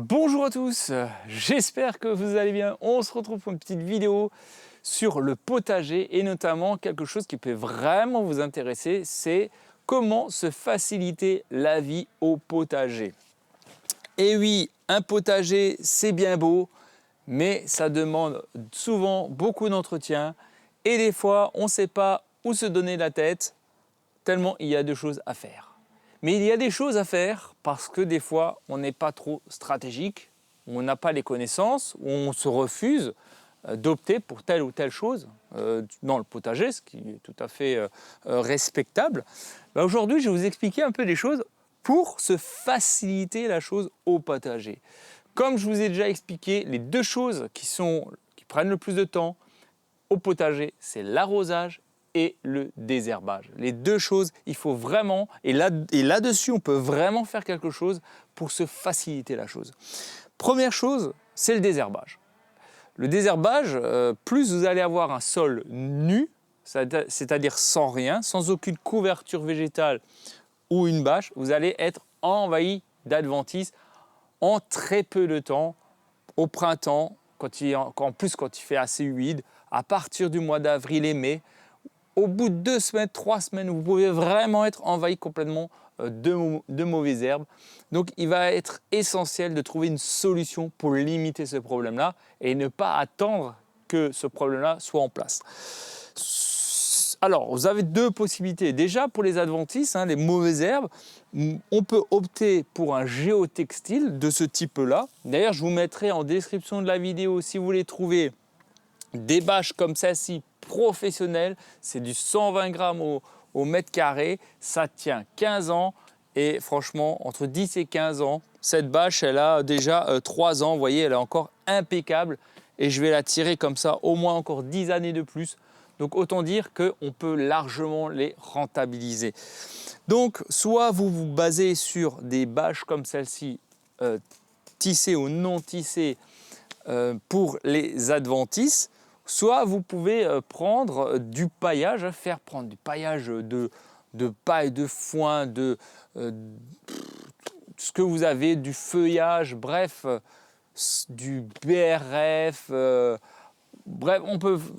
Bonjour à tous, j'espère que vous allez bien. On se retrouve pour une petite vidéo sur le potager et notamment quelque chose qui peut vraiment vous intéresser, c'est comment se faciliter la vie au potager. Et oui, un potager c'est bien beau, mais ça demande souvent beaucoup d'entretien et des fois on ne sait pas où se donner la tête tellement il y a de choses à faire. Mais il y a des choses à faire parce que des fois, on n'est pas trop stratégique, on n'a pas les connaissances, ou on se refuse d'opter pour telle ou telle chose dans le potager, ce qui est tout à fait respectable. Aujourd'hui, je vais vous expliquer un peu des choses pour se faciliter la chose au potager. Comme je vous ai déjà expliqué, les deux choses qui prennent le plus de temps au potager, c'est l'arrosage et le désherbage. Les deux choses, il faut vraiment, et là-dessus, on peut vraiment faire quelque chose pour se faciliter la chose. Première chose, c'est le désherbage. Le désherbage, plus vous allez avoir un sol nu, c'est-à-dire sans rien, sans aucune couverture végétale ou une bâche, vous allez être envahi d'adventices en très peu de temps, au printemps, quand il fait assez humide, à partir du mois d'avril et mai. Au bout de 2 semaines, 3 semaines, vous pouvez vraiment être envahi complètement de mauvaises herbes. Donc il va être essentiel de trouver une solution pour limiter ce problème-là et ne pas attendre que ce problème-là soit en place. Alors, vous avez deux possibilités. Déjà, pour les adventices, les mauvaises herbes, on peut opter pour un géotextile de ce type-là. D'ailleurs, je vous mettrai en description de la vidéo, si vous voulez trouver des bâches comme celle-ci, professionnelles, c'est du 120 grammes au mètre carré, ça tient 15 ans et franchement, entre 10 et 15 ans, cette bâche, elle a déjà 3 ans, vous voyez, elle est encore impeccable et je vais la tirer comme ça au moins encore 10 années de plus. Donc autant dire qu'on peut largement les rentabiliser. Donc soit vous vous basez sur des bâches comme celle-ci, tissées ou non tissées pour les adventices, soit vous pouvez prendre du paillage, faire prendre du paillage de paille, de foin, ce que vous avez, du feuillage, bref, du BRF, bref,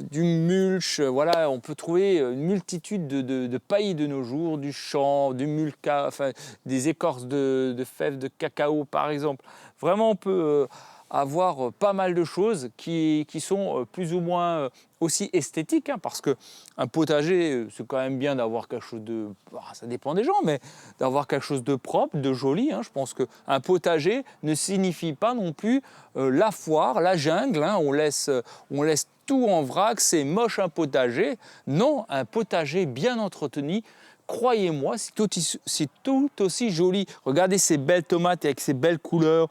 du mulch, voilà, on peut trouver une multitude de pailles de nos jours, du champ, du mulca, enfin, des écorces de fèves de cacao par exemple. Vraiment, on peut avoir pas mal de choses qui sont plus ou moins aussi esthétiques, parce qu'un potager, c'est quand même bien d'avoir quelque chose de... ça dépend des gens, mais d'avoir quelque chose de propre, de joli. Je pense qu'un potager ne signifie pas non plus la foire, la jungle, on laisse tout en vrac, c'est moche un potager. Non, un potager bien entretenu, croyez-moi, c'est tout aussi joli. Regardez ces belles tomates avec ces belles couleurs,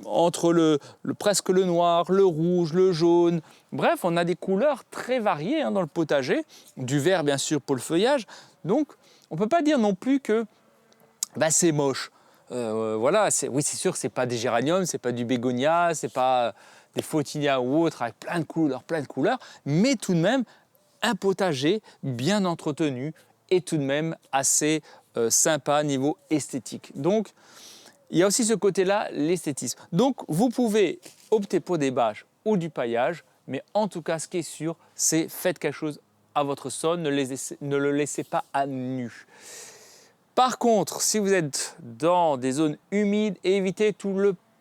entre presque le noir, le rouge, le jaune. Bref, on a des couleurs très variées dans le potager, du vert bien sûr pour le feuillage. Donc, on ne peut pas dire non plus que c'est moche. Voilà, oui, c'est sûr que ce n'est pas des géraniums, ce n'est pas du bégonia, ce n'est pas des photinias ou autres avec plein de couleurs, mais tout de même un potager bien entretenu et tout de même assez sympa niveau esthétique. Donc, il y a aussi ce côté-là, l'esthétisme. Donc, vous pouvez opter pour des bâches ou du paillage, mais en tout cas, ce qui est sûr, c'est faites quelque chose à votre sol, ne le laissez pas à nu. Par contre, si vous êtes dans des zones humides, évitez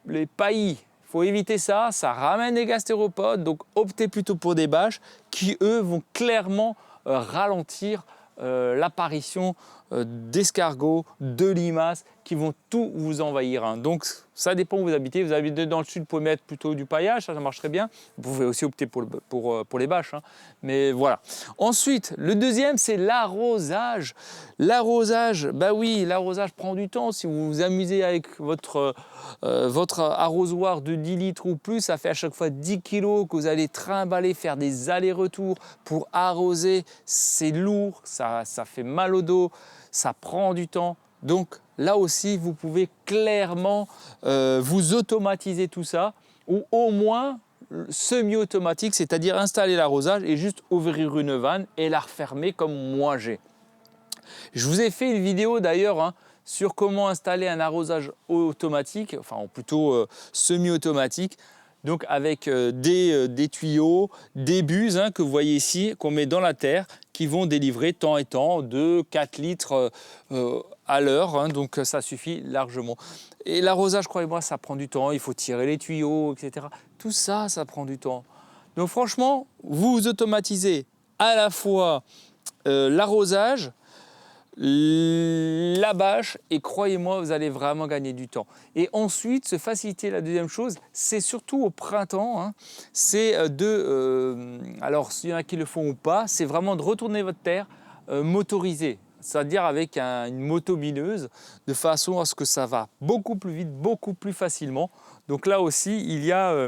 les paillis. Il faut éviter ça, ça ramène des gastéropodes, donc optez plutôt pour des bâches qui, eux, vont clairement ralentir l'apparition d'escargots, de limaces qui vont tout vous envahir. Donc ça dépend où vous habitez. Vous habitez dans le sud, vous pouvez mettre plutôt du paillage, ça marche très bien. Vous pouvez aussi opter pour les bâches, mais voilà. Ensuite, le deuxième, c'est l'arrosage. L'arrosage, oui, l'arrosage prend du temps. Si vous vous amusez avec votre arrosoir de 10 litres ou plus, ça fait à chaque fois 10 kilos que vous allez trimballer, faire des allers-retours pour arroser. C'est lourd, ça fait mal au dos, ça prend du temps. Donc là aussi, vous pouvez clairement vous automatiser tout ça, ou au moins semi-automatique, c'est-à-dire installer l'arrosage et juste ouvrir une vanne et la refermer comme moi j'ai. Je vous ai fait une vidéo d'ailleurs sur comment installer un arrosage automatique, enfin plutôt semi-automatique. Donc avec des tuyaux, des buses que vous voyez ici, qu'on met dans la terre, qui vont délivrer tant et tant de 4 litres à l'heure, donc ça suffit largement. Et l'arrosage, croyez-moi, ça prend du temps, il faut tirer les tuyaux, etc. Tout ça, ça prend du temps. Donc franchement, vous automatisez à la fois l'arrosage, la bâche, et croyez-moi, vous allez vraiment gagner du temps. Et ensuite, se faciliter, la deuxième chose, c'est surtout au printemps, c'est alors s'il y en a qui le font ou pas, c'est vraiment de retourner votre terre motorisée, c'est-à-dire avec une motobineuse, de façon à ce que ça va beaucoup plus vite, beaucoup plus facilement. Donc là aussi, il y a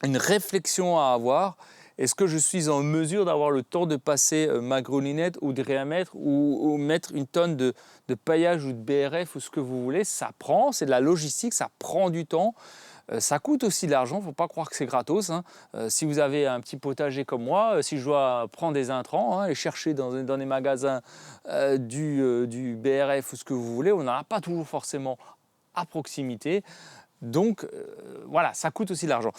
une réflexion à avoir. Est-ce que je suis en mesure d'avoir le temps de passer ma grelinette ou de réamettre ou mettre une tonne de paillage ou de BRF ou ce que vous voulez? Ça prend, c'est de la logistique, ça prend du temps. Ça coûte aussi de l'argent, il ne faut pas croire que c'est gratos. Si vous avez un petit potager comme moi, si je dois prendre des intrants et chercher dans les magasins du BRF ou ce que vous voulez, on n'en a pas toujours forcément à proximité. Donc voilà, ça coûte aussi de l'argent.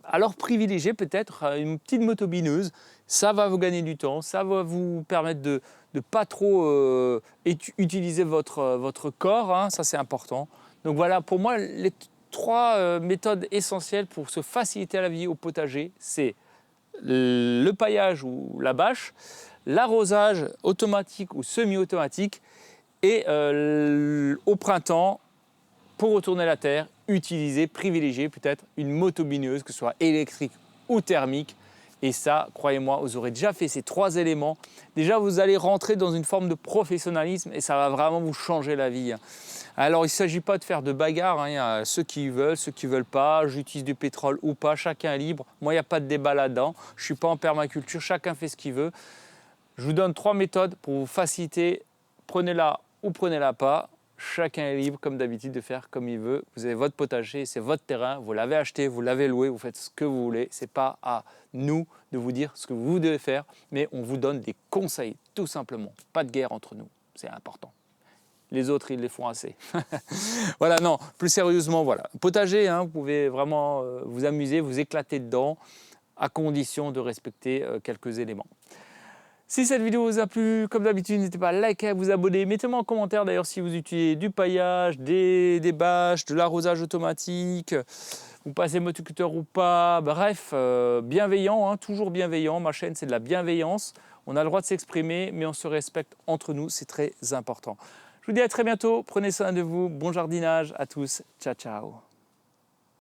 Alors privilégiez peut-être une petite motobineuse, ça va vous gagner du temps, ça va vous permettre de ne pas trop utiliser votre corps, ça c'est important. Donc voilà, pour moi, les 3 méthodes essentielles pour se faciliter la vie au potager, c'est le paillage ou la bâche, l'arrosage automatique ou semi-automatique, et au printemps, pour retourner la terre, privilégier peut-être une motobineuse, que ce soit électrique ou thermique. Et ça, croyez-moi, vous aurez déjà fait ces 3 éléments. Déjà, vous allez rentrer dans une forme de professionnalisme et ça va vraiment vous changer la vie. Alors, il ne s'agit pas de faire de bagarre. Il y a ceux qui veulent pas. J'utilise du pétrole ou pas. Chacun est libre. Moi, il n'y a pas de débat là-dedans. Je ne suis pas en permaculture. Chacun fait ce qu'il veut. Je vous donne 3 méthodes pour vous faciliter. Prenez-la ou prenez-la pas. Chacun est libre, comme d'habitude, de faire comme il veut. Vous avez votre potager, c'est votre terrain, vous l'avez acheté, vous l'avez loué, vous faites ce que vous voulez. Ce n'est pas à nous de vous dire ce que vous devez faire, mais on vous donne des conseils, tout simplement. Pas de guerre entre nous, c'est important. Les autres, ils les font assez. Voilà, non, plus sérieusement, voilà. Potager, vous pouvez vraiment vous amuser, vous éclater dedans, à condition de respecter quelques éléments. Si cette vidéo vous a plu, comme d'habitude, n'hésitez pas à liker, à vous abonner. Mettez-moi en commentaire d'ailleurs si vous utilisez du paillage, des bâches, de l'arrosage automatique, vous passez motoculteur ou pas. Bref, bienveillant, toujours bienveillant. Ma chaîne, c'est de la bienveillance. On a le droit de s'exprimer, mais on se respecte entre nous, c'est très important. Je vous dis à très bientôt, prenez soin de vous, bon jardinage à tous, ciao ciao.